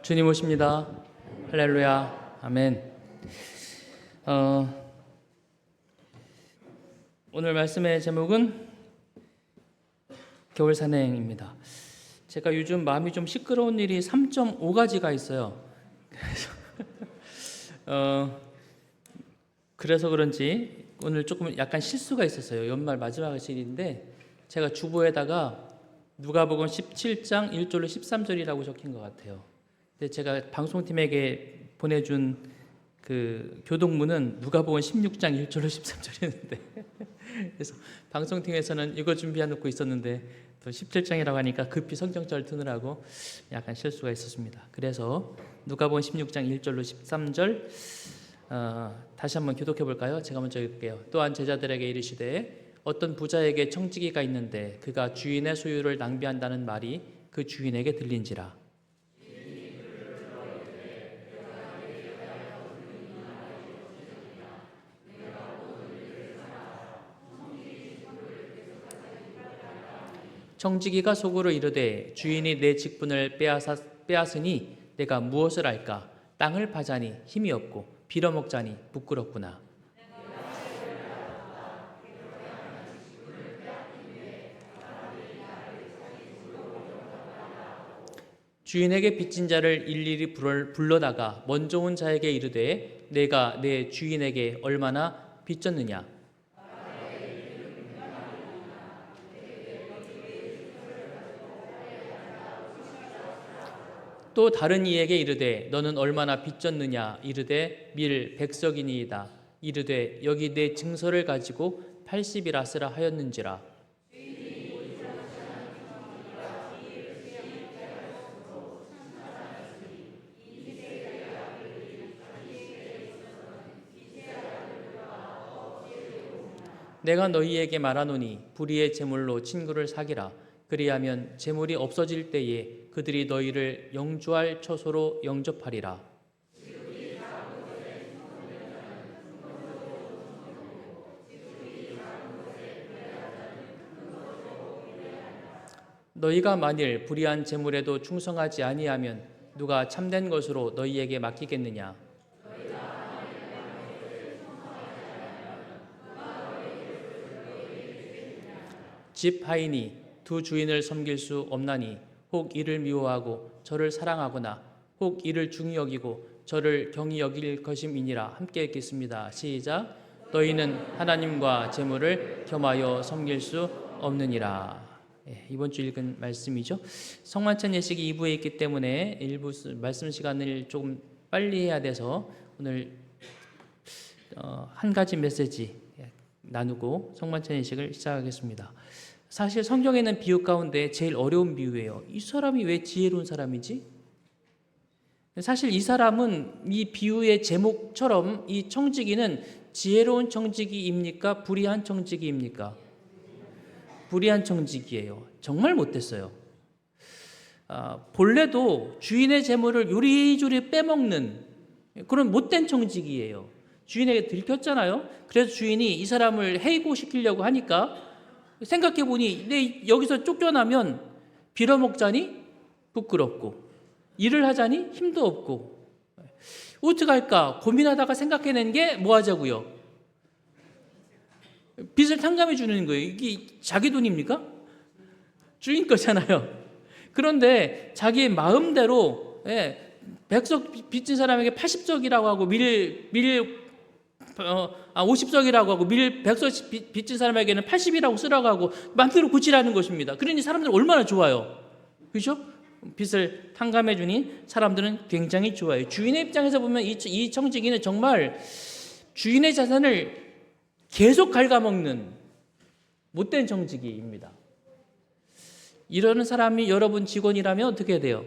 주님 오십니다. 할렐루야. 아멘. 오늘 말씀의 제목은 겨울 산행입니다. 제가 요즘 마음이 좀 시끄러운 일이 3.5가지가 있어요. 그래서 그런지 오늘 조금 약간 실수가 있었어요. 연말 마지막 일인데 제가 주보에다가 누가복음 17장 1절로 13절이라고 적힌 것 같아요. 근데 제가 방송팀에게 보내준 그 교동문은 누가복음 16장 1절로 13절이었는데 그래서 방송팀에서는 이거 준비해 놓고 있었는데 또 17장이라고 하니까 급히 성경절 드느라고 약간 실수가 있었습니다. 그래서 누가복음 16장 1절로 13절 다시 한번 교독해 볼까요? 제가 먼저 읽을게요. 또한 제자들에게 이르시되 어떤 부자에게 청지기가 있는데 그가 주인의 소유를 낭비한다는 말이 그 주인에게 들린지라. 청지기가 속으로 이르되 주인이 내 직분을 빼앗으니 내가 무엇을 할까? 땅을 파자니 힘이 없고 빌어먹자니 부끄럽구나. 주인에게 빚진 자를 일일이 불러다가 먼저 온 자에게 이르되 내가 내 주인에게 얼마나 빚졌느냐? 또 다른 이에게 이르되 너는 얼마나 빚졌느냐? 이르되 밀 100석이니이다. 이르되 여기 내 증서를 가지고 80이라 쓰라 하였는지라. 내가 너희에게 말하노니 불의의 재물로 친구를 사기라. 그리하면 재물이 없어질 때에 그들이 너희를 영주할 처소로 영접하리라. 너희가 만일 불의한 재물에도 충성하지 아니하면 누가 참된 것으로 너희에게 맡기겠느냐? 집 하인이 두 주인을 섬길 수 없나니 혹 이를 미워하고 저를 사랑하거나 혹 이를 중히 여기고 저를 경히 여길 것임이니라. 함께 읽겠습니다. 시작. 너희는 하나님과 재물을 겸하여 섬길 수 없느니라. 이번 주 읽은 말씀이죠. 성만찬 예식이 2부에 있기 때문에 일부 말씀 시간을 조금 빨리 해야 돼서 오늘 한 가지 메시지 나누고 성만찬 예식을 시작하겠습니다. 사실 성경에 있는 비유 가운데 제일 어려운 비유예요. 이 사람이 왜 지혜로운 사람이지? 사실 이 사람은 이 비유의 제목처럼 이 청지기는 지혜로운 청지기입니까? 불의한 청지기입니까? 불의한 청지기예요. 정말 못됐어요. 본래도 주인의 재물을 요리조리 빼먹는 그런 못된 청지기예요. 주인에게 들켰잖아요. 그래서 주인이 이 사람을 해고시키려고 하니까 생각해보니 내 여기서 쫓겨나면 빌어먹자니 부끄럽고 일을 하자니 힘도 없고 어떻게 할까 고민하다가 생각해낸 게 뭐 하자고요? 빚을 탕감해 주는 거예요. 이게 자기 돈입니까? 주인 거잖아요. 그런데 자기 마음대로 100석 빚진 사람에게 80석이라고 하고 50석이라고 하고 밀 100석 빚진 사람에게는 80이라고 쓰라고 하고 마음대로 고치라는 것입니다. 그러니 사람들은 얼마나 좋아요. 그렇죠? 빚을 탕감해 주니 사람들은 굉장히 좋아요. 주인의 입장에서 보면 이 청지기는 정말 주인의 자산을 계속 갉아먹는 못된 청지기입니다. 이러는 사람이 여러분 직원이라면 어떻게 돼요?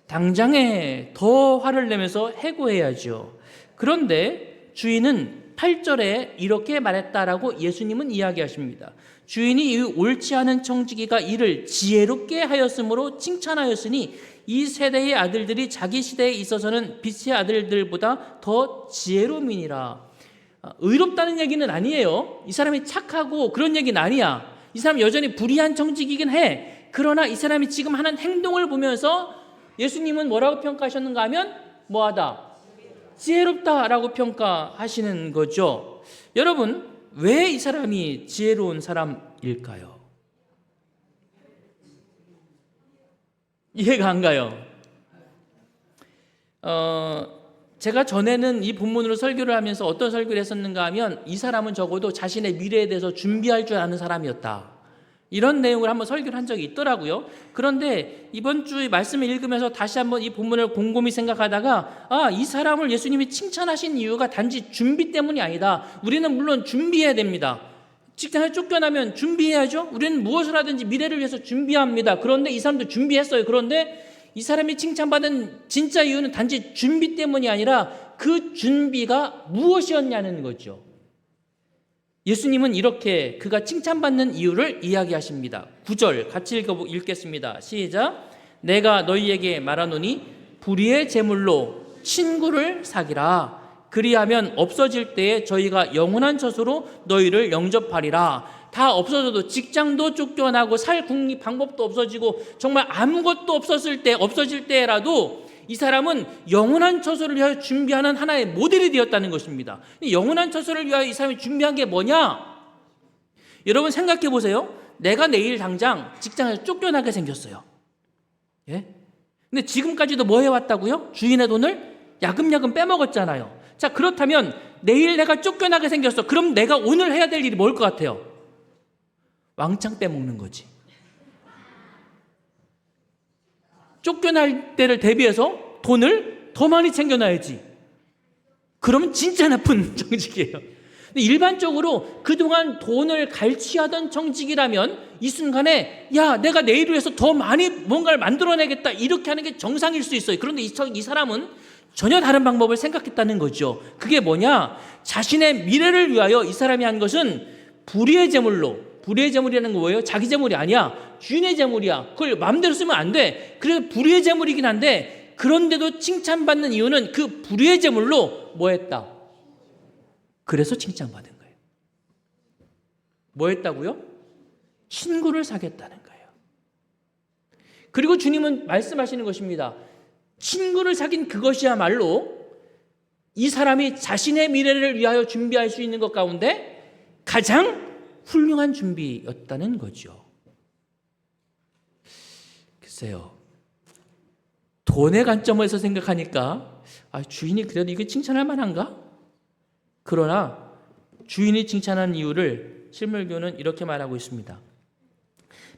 당장에 더 화를 내면서 해고해야죠. 그런데 주인은 8절에 이렇게 말했다라고 예수님은 이야기하십니다. 주인이 이 옳지 않은 청지기가 이를 지혜롭게 하였으므로 칭찬하였으니 이 세대의 아들들이 자기 시대에 있어서는 빛의 아들들보다 더 지혜로움이니라. 의롭다는 얘기는 아니에요. 이 사람이 착하고 그런 얘기는 아니야. 이 사람 여전히 불의한 청지기이긴 해. 그러나 이 사람이 지금 하는 행동을 보면서 예수님은 뭐라고 평가하셨는가 하면 뭐하다? 지혜롭다라고 평가하시는 거죠. 여러분, 왜 이 사람이 지혜로운 사람일까요? 이해가 안 가요. 제가 전에는 이 본문으로 설교를 하면서 어떤 설교를 했었는가 하면 이 사람은 적어도 자신의 미래에 대해서 준비할 줄 아는 사람이었다, 이런 내용을 한번 설교를 한 적이 있더라고요. 그런데 이번 주에 말씀을 읽으면서 다시 한번 이 본문을 곰곰이 생각하다가 이 사람을 예수님이 칭찬하신 이유가 단지 준비 때문이 아니다. 우리는 물론 준비해야 됩니다. 직장에 쫓겨나면 준비해야죠. 우리는 무엇을 하든지 미래를 위해서 준비합니다. 그런데 이 사람도 준비했어요. 그런데 이 사람이 칭찬받은 진짜 이유는 단지 준비 때문이 아니라 그 준비가 무엇이었냐는 거죠. 예수님은 이렇게 그가 칭찬받는 이유를 이야기하십니다. 9절 같이 읽겠습니다. 시작. 내가 너희에게 말하노니 불의의 제물로 친구를 사기라. 그리하면 없어질 때에 저희가 영원한 처소로 너희를 영접하리라. 다 없어져도, 직장도 쫓겨나고 살 궁리 방법도 없어지고 정말 아무것도 없어질 때라도 이 사람은 영원한 처소를 위하여 준비하는 하나의 모델이 되었다는 것입니다. 영원한 처소를 위하여 이 사람이 준비한 게 뭐냐? 여러분 생각해 보세요. 내가 내일 당장 직장에서 쫓겨나게 생겼어요. 예? 근데 지금까지도 뭐 해왔다고요? 주인의 돈을 야금야금 빼먹었잖아요. 자, 그렇다면 내일 내가 쫓겨나게 생겼어. 그럼 내가 오늘 해야 될 일이 뭘 것 같아요? 왕창 빼먹는 거지. 쫓겨날 때를 대비해서 돈을 더 많이 챙겨놔야지. 그러면 진짜 나쁜 정직이에요. 근데 일반적으로 그동안 돈을 갈취하던 정직이라면 이 순간에 내가 내일을 위해서 더 많이 뭔가를 만들어내겠다, 이렇게 하는 게 정상일 수 있어요. 그런데 이 사람은 전혀 다른 방법을 생각했다는 거죠. 그게 뭐냐? 자신의 미래를 위하여 이 사람이 한 것은 불의의 제물로, 불의의 제물이라는 거 뭐예요? 자기 제물이 아니야. 주인의 제물이야. 그걸 마음대로 쓰면 안 돼. 그래서 불의의 제물이긴 한데, 그런데도 칭찬받는 이유는 그 불의의 제물로 뭐 했다? 그래서 칭찬받은 거예요. 뭐 했다고요? 친구를 사겠다는 거예요. 그리고 주님은 말씀하시는 것입니다. 친구를 사귄 그것이야말로 이 사람이 자신의 미래를 위하여 준비할 수 있는 것 가운데 가장 훌륭한 준비였다는 거죠. 글쎄요, 돈의 관점에서 생각하니까 주인이 그래도 이게 칭찬할 만한가? 그러나 주인이 칭찬한 이유를 실물교는 이렇게 말하고 있습니다.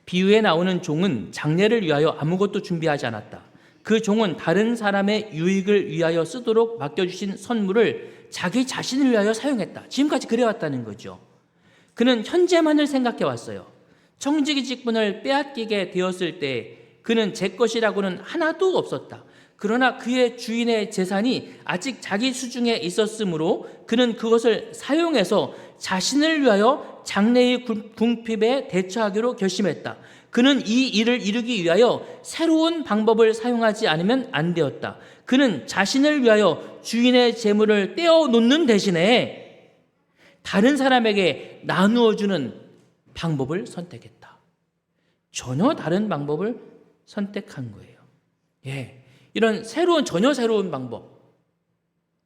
비유에 나오는 종은 장례를 위하여 아무것도 준비하지 않았다. 그 종은 다른 사람의 유익을 위하여 쓰도록 맡겨주신 선물을 자기 자신을 위하여 사용했다. 지금까지 그래왔다는 거죠. 그는 현재만을 생각해 왔어요. 청지기 직분을 빼앗기게 되었을 때 그는 제 것이라고는 하나도 없었다. 그러나 그의 주인의 재산이 아직 자기 수중에 있었으므로 그는 그것을 사용해서 자신을 위하여 장래의 궁핍에 대처하기로 결심했다. 그는 이 일을 이루기 위하여 새로운 방법을 사용하지 않으면 안 되었다. 그는 자신을 위하여 주인의 재물을 떼어 놓는 대신에 다른 사람에게 나누어 주는 방법을 선택했다. 전혀 다른 방법을 선택한 거예요. 이런 전혀 새로운 방법.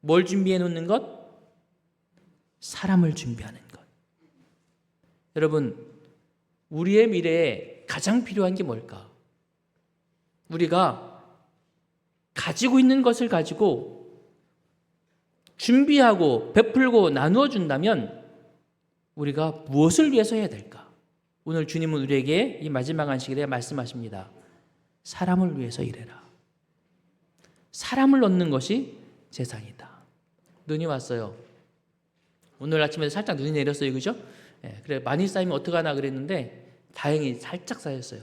뭘 준비해 놓는 것? 사람을 준비하는 것. 여러분, 우리의 미래에 가장 필요한 게 뭘까? 우리가 가지고 있는 것을 가지고 준비하고 베풀고 나누어 준다면 우리가 무엇을 위해서 해야 될까? 오늘 주님은 우리에게 이 마지막 안식일에 말씀하십니다. 사람을 위해서 일해라. 사람을 얻는 것이 재산이다. 눈이 왔어요. 오늘 아침에 살짝 눈이 내렸어요. 그죠? 그래, 많이 쌓이면 어떡하나 그랬는데 다행히 살짝 쌓였어요.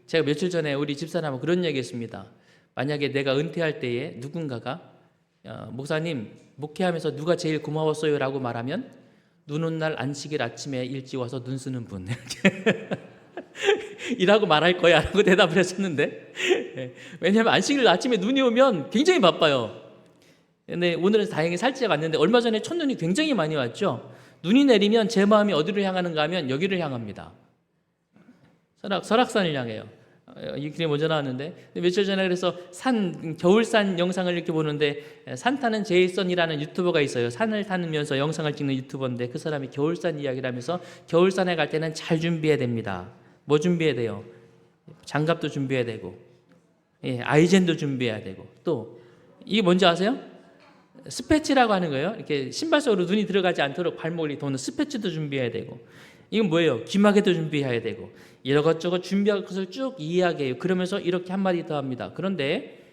제가 며칠 전에 우리 집사람하고 그런 얘기 했습니다. 만약에 내가 은퇴할 때에 누군가가 목사님 목회하면서 누가 제일 고마웠어요? 라고 말하면 눈 온 날 안식일 아침에 일찍 와서 눈 쓰는 분 이라고 말할 거야 라고 대답을 했었는데 왜냐하면 안식일 아침에 눈이 오면 굉장히 바빠요. 근데 오늘은 다행히 살짝 왔는데 얼마 전에 첫눈이 굉장히 많이 왔죠. 눈이 내리면 제 마음이 어디를 향하는가 하면 여기를 향합니다. 설악산을 향해요. 이 그림이 먼저 나왔는데 며칠 전에 그래서 겨울산 영상을 이렇게 보는데 산 타는 제이슨이라는 유튜버가 있어요. 산을 타면서 영상을 찍는 유튜버인데 그 사람이 겨울산 이야기를 하면서 겨울산에 갈 때는 잘 준비해야 됩니다. 뭐 준비해야 돼요? 장갑도 준비해야 되고 아이젠도 준비해야 되고 또 이게 뭔지 아세요? 스패치라고 하는 거예요. 이렇게 신발 속으로 눈이 들어가지 않도록 발목을 도는 스패치도 준비해야 되고 이건 뭐예요? 귀마개도 준비해야 되고 이것저것 준비할 것을 쭉 이야기해요. 그러면서 이렇게 한마디 더 합니다. 그런데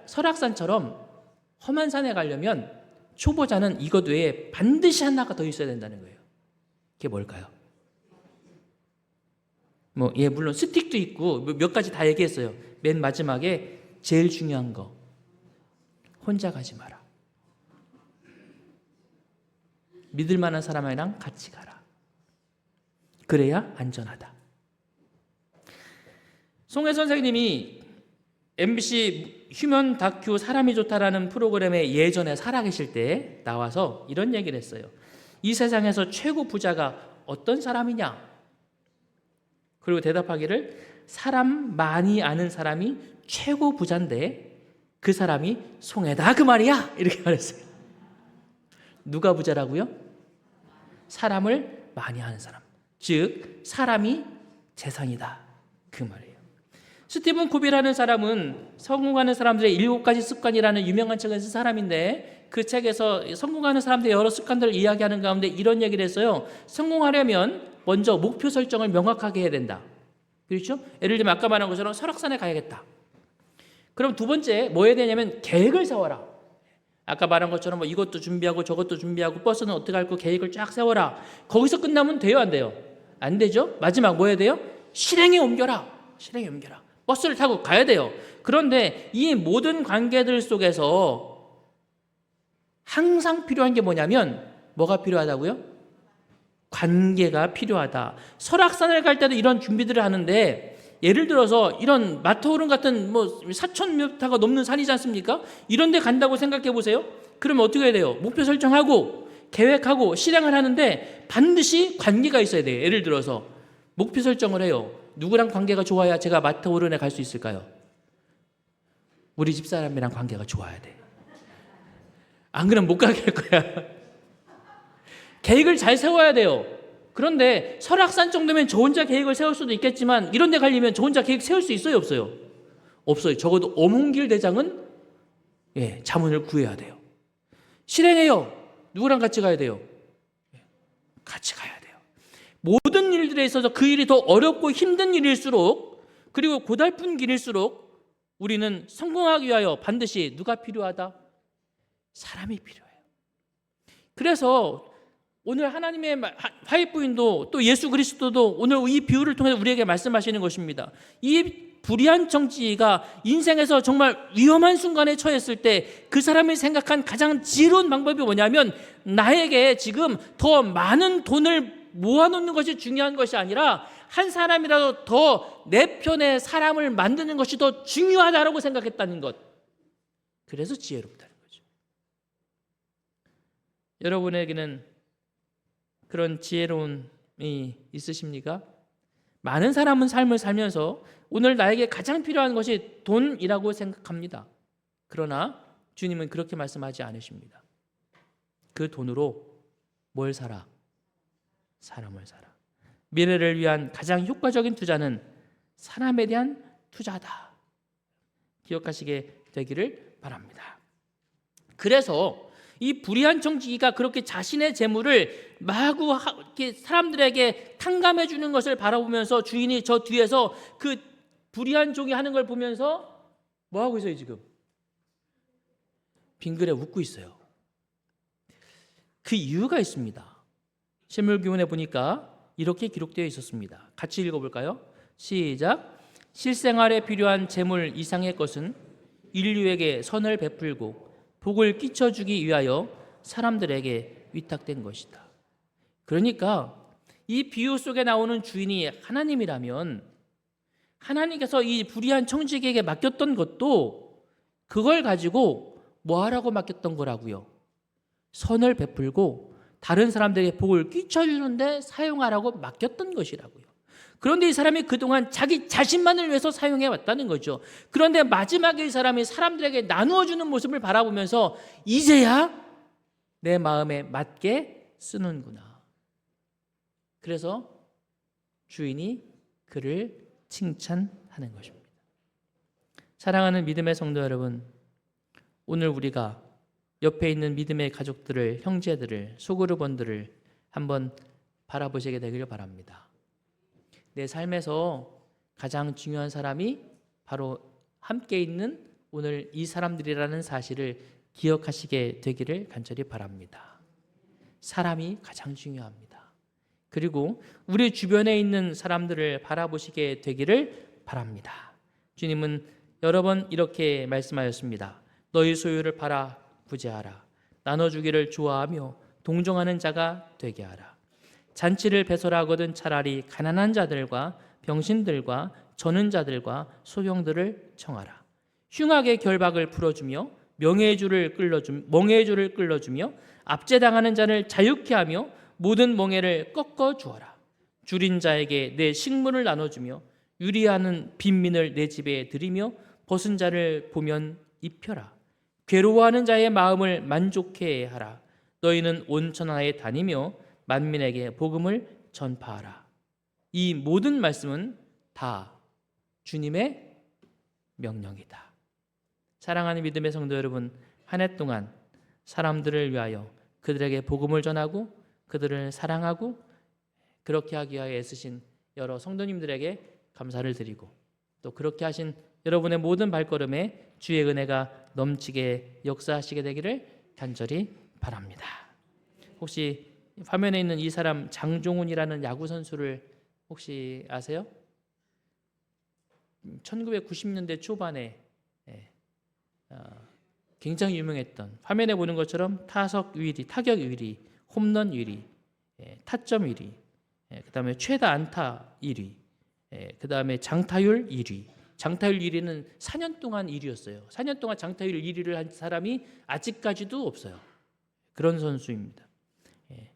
설악산처럼 험한 산에 가려면 초보자는 이것 외에 반드시 하나가 더 있어야 된다는 거예요. 그게 뭘까요? 물론 스틱도 있고 몇 가지 다 얘기했어요. 맨 마지막에 제일 중요한 거 혼자 가지 마라. 믿을 만한 사람이랑 같이 가라. 그래야 안전하다. 송혜 선생님이 MBC 휴먼 다큐 사람이 좋다라는 프로그램에 예전에 살아계실 때 나와서 이런 얘기를 했어요. 이 세상에서 최고 부자가 어떤 사람이냐? 그리고 대답하기를 사람 많이 아는 사람이 최고 부자인데 그 사람이 송혜다 그 말이야. 이렇게 말했어요. 누가 부자라고요? 사람을 많이 아는 사람. 즉 사람이 재산이다 그 말이에요. 스티븐 코비라는 사람은 성공하는 사람들의 7가지 습관이라는 유명한 책을 쓴 사람인데 그 책에서 성공하는 사람들의 여러 습관들을 이야기하는 가운데 이런 얘기를 했어요. 성공하려면 먼저 목표 설정을 명확하게 해야 된다. 그렇죠? 예를 들면 아까 말한 것처럼 설악산에 가야겠다. 그럼 두 번째 뭐 해야 되냐면 계획을 세워라. 아까 말한 것처럼 이것도 준비하고 저것도 준비하고 버스는 어떻게 할 거 계획을 쫙 세워라. 거기서 끝나면 돼요, 안 돼요? 안 되죠? 마지막 뭐 해야 돼요? 실행에 옮겨라. 실행에 옮겨라. 버스를 타고 가야 돼요. 그런데 이 모든 관계들 속에서 항상 필요한 게 뭐냐면 뭐가 필요하다고요? 관계가 필요하다. 설악산을 갈 때도 이런 준비들을 하는데 예를 들어서 이런 마터오른 같은 4,000m가 넘는 산이지 않습니까? 이런 데 간다고 생각해 보세요. 그러면 어떻게 해야 돼요? 목표 설정하고 계획하고 실행을 하는데 반드시 관계가 있어야 돼요. 예를 들어서 목표 설정을 해요. 누구랑 관계가 좋아야 제가 마터오른에 갈 수 있을까요? 우리 집사람이랑 관계가 좋아야 돼. 안 그러면 못 가게 할 거야. 계획을 잘 세워야 돼요. 그런데 설악산 정도면 저 혼자 계획을 세울 수도 있겠지만 이런 데 가려면 저 혼자 계획 세울 수 있어요? 없어요? 없어요. 적어도 어몽길 대장은 자문을 구해야 돼요. 실행해요. 누구랑 같이 가야 돼요? 같이 가야 돼요. 모든 일들에 있어서 그 일이 더 어렵고 힘든 일일수록 그리고 고달픈 길일수록 우리는 성공하기 위하여 반드시 누가 필요하다? 사람이 필요해요. 그래서 오늘 하나님의 화해부인도 또 예수 그리스도도 오늘 이 비유를 통해 우리에게 말씀하시는 것입니다. 이 불의한 정치가 인생에서 정말 위험한 순간에 처했을 때 그 사람이 생각한 가장 지혜로운 방법이 뭐냐면 나에게 지금 더 많은 돈을 모아놓는 것이 중요한 것이 아니라 한 사람이라도 더 내 편의 사람을 만드는 것이 더 중요하다고 생각했다는 것. 그래서 지혜롭다는 거죠. 여러분에게는 그런 지혜로움이 있으십니까? 많은 사람은 삶을 살면서 오늘 나에게 가장 필요한 것이 돈이라고 생각합니다. 그러나 주님은 그렇게 말씀하지 않으십니다. 그 돈으로 뭘 사라? 사람을 사라. 미래를 위한 가장 효과적인 투자는 사람에 대한 투자다. 기억하시게 되기를 바랍니다. 그래서 이 불의한 정치기가 그렇게 자신의 재물을 마구 이렇게 사람들에게 탕감해 주는 것을 바라보면서 주인이 저 뒤에서 그 불의한 종이 하는 걸 보면서 뭐 하고 있어요 지금? 빙그레 웃고 있어요. 그 이유가 있습니다. 실물교훈에 보니까 이렇게 기록되어 있었습니다. 같이 읽어볼까요? 시작. 실생활에 필요한 재물 이상의 것은 인류에게 선을 베풀고 복을 끼쳐주기 위하여 사람들에게 위탁된 것이다. 그러니까 이 비유 속에 나오는 주인이 하나님이라면 하나님께서 이 불의한 청지기에게 맡겼던 것도 그걸 가지고 뭐 하라고 맡겼던 거라고요? 선을 베풀고 다른 사람들에게 복을 끼쳐주는데 사용하라고 맡겼던 것이라고요. 그런데 이 사람이 그동안 자기 자신만을 위해서 사용해 왔다는 거죠. 그런데 마지막에 이 사람이 사람들에게 나누어 주는 모습을 바라보면서 이제야 내 마음에 맞게 쓰는구나. 그래서 주인이 그를 칭찬하는 것입니다. 사랑하는 믿음의 성도 여러분, 오늘 우리가 옆에 있는 믿음의 가족들을, 형제들을, 소그룹원들을 한번 바라보시게 되기를 바랍니다. 내 삶에서 가장 중요한 사람이 바로 함께 있는 오늘 이 사람들이라는 사실을 기억하시게 되기를 간절히 바랍니다. 사람이 가장 중요합니다. 그리고 우리 주변에 있는 사람들을 바라보시게 되기를 바랍니다. 주님은 여러 번 이렇게 말씀하셨습니다. 너희 소유를 팔아 부재하라. 나눠주기를 좋아하며 동정하는 자가 되게 하라. 잔치를 배설하거든 차라리 가난한 자들과 병신들과 저는 자들과 소경들을 청하라. 흉악의 결박을 풀어주며 멍해의 줄을 끌어주며 압제당하는 자를 자유케 하며 모든 멍해를 꺾어 주어라. 줄인 자에게 내 식물을 나눠주며 유리하는 빈민을 내 집에 들이며 벗은 자를 보면 입혀라. 괴로워하는 자의 마음을 만족해 하라. 너희는 온 천하에 다니며 만민에게 복음을 전파하라. 이 모든 말씀은 다 주님의 명령이다. 사랑하는 믿음의 성도 여러분, 한 해 동안 사람들을 위하여 그들에게 복음을 전하고 그들을 사랑하고 그렇게 하기 위하여 애쓰신 여러 성도님들에게 감사를 드리고 또 그렇게 하신 여러분의 모든 발걸음에 주의 은혜가 넘치게 역사하시게 되기를 간절히 바랍니다. 혹시 화면에 있는 이 사람 장종훈이라는 야구 선수를 혹시 아세요? 1990년대 초반에 굉장히 유명했던, 화면에 보는 것처럼 타석 1위, 타격 1위, 홈런 1위, 타점 1위, 그다음에 최다 안타 1위, 그다음에 장타율 1위. 장타율 1위는 4년 동안 1위였어요. 4년 동안 장타율 1위를 한 사람이 아직까지도 없어요. 그런 선수입니다.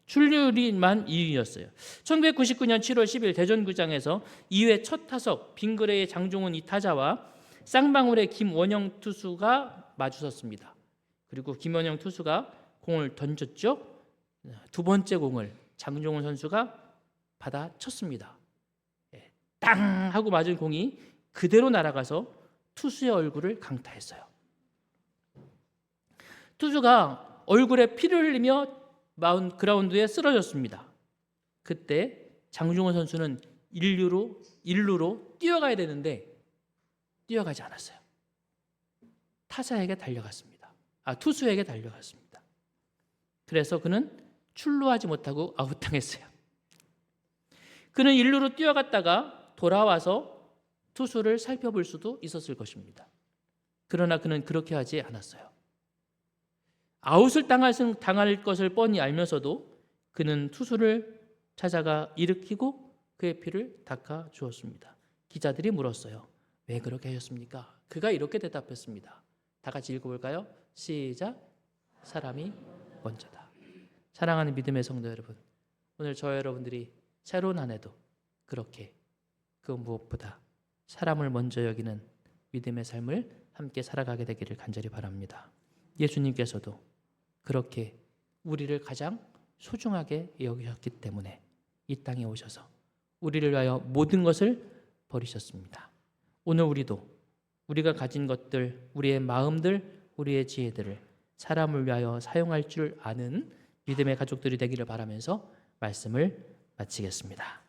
출루율만 2위였어요. 1999년 7월 10일 대전구장에서 2회 첫 타석 빙그레의 장종훈 이 타자와 쌍방울의 김원영 투수가 마주섰습니다. 그리고 김원영 투수가 공을 던졌죠. 두 번째 공을 장종훈 선수가 받아쳤습니다. 땅 하고 맞은 공이 그대로 날아가서 투수의 얼굴을 강타했어요. 투수가 얼굴에 피를 흘리며 그라운드에 쓰러졌습니다. 그때 장종훈 선수는 1루로 뛰어가야 되는데 뛰어가지 않았어요. 투수에게 달려갔습니다. 그래서 그는 출루하지 못하고 아웃당했어요. 그는 1루로 뛰어갔다가 돌아와서 투수를 살펴볼 수도 있었을 것입니다. 그러나 그는 그렇게 하지 않았어요. 아웃을 당할 것을 뻔히 알면서도 그는 투수를 찾아가 일으키고 그의 피를 닦아 주었습니다. 기자들이 물었어요. 왜 그렇게 하셨습니까? 그가 이렇게 대답했습니다. 다 같이 읽어볼까요? 시작. 사람이 먼저다. 사랑하는 믿음의 성도 여러분, 오늘 저와 여러분들이 새로운 한 해도 그렇게 그 무엇보다 사람을 먼저 여기는 믿음의 삶을 함께 살아가게 되기를 간절히 바랍니다. 예수님께서도 그렇게 우리를 가장 소중하게 여기셨기 때문에 이 땅에 오셔서 우리를 위하여 모든 것을 버리셨습니다. 오늘 우리가 가진 것들, 우리의 마음들, 우리의 지혜들을 사람을 위하여 사용할 줄 아는 믿음의 가족들이 되기를 바라면서 말씀을 마치겠습니다.